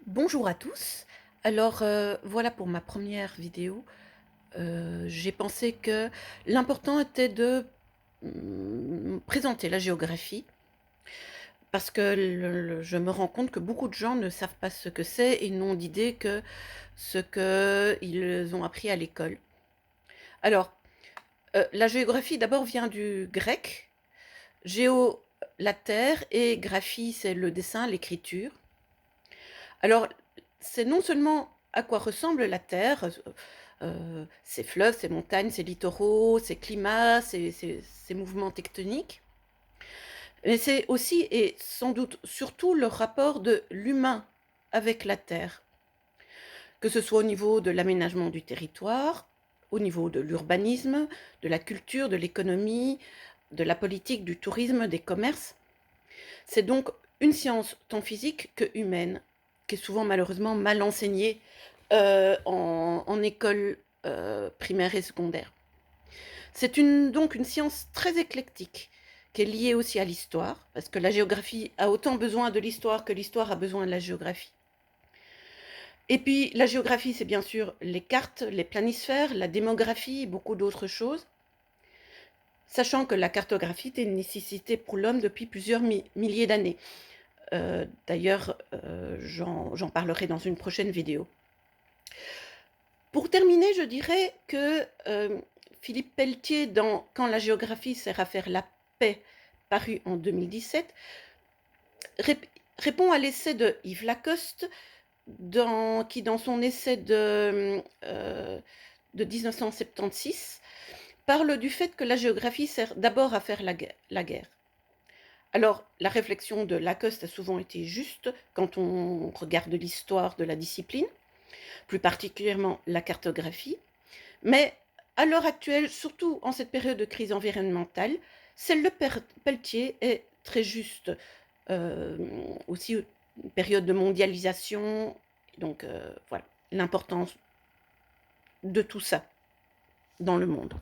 Bonjour à tous. Alors, voilà pour ma première vidéo. J'ai pensé que l'important était de, présenter la géographie parce que je me rends compte que beaucoup de gens ne savent pas ce que c'est et n'ont d'idée que ce qu'ils ont appris à l'école. Alors, la géographie d'abord vient du grec, géo la terre et graphie c'est le dessin, l'écriture. Alors, c'est non seulement à quoi ressemble la Terre, ses fleuves, ses montagnes, ses littoraux, ses climats, ses mouvements tectoniques, mais c'est aussi et sans doute surtout le rapport de l'humain avec la Terre, que ce soit au niveau de l'aménagement du territoire, au niveau de l'urbanisme, de la culture, de l'économie, de la politique, du tourisme, des commerces. C'est donc une science tant physique que humaine, qui est souvent malheureusement mal enseignée en école primaire et secondaire. C'est donc une science très éclectique, qui est liée aussi à l'histoire, parce que la géographie a autant besoin de l'histoire que l'histoire a besoin de la géographie. Et puis la géographie, c'est bien sûr les cartes, les planisphères, la démographie, beaucoup d'autres choses, sachant que la cartographie est une nécessité pour l'homme depuis plusieurs milliers d'années. D'ailleurs, j'en parlerai dans une prochaine vidéo. Pour terminer, je dirais que Philippe Pelletier, dans Quand la géographie sert à faire la paix, paru en 2017, répond à l'essai de Yves Lacoste, qui, dans son essai de 1976, parle du fait que la géographie sert d'abord à faire la guerre. Alors, la réflexion de Lacoste a souvent été juste quand on regarde l'histoire de la discipline, plus particulièrement la cartographie, mais à l'heure actuelle, surtout en cette période de crise environnementale, celle de Pelletier est très juste. Aussi une période de mondialisation, donc voilà, l'importance de tout ça dans le monde.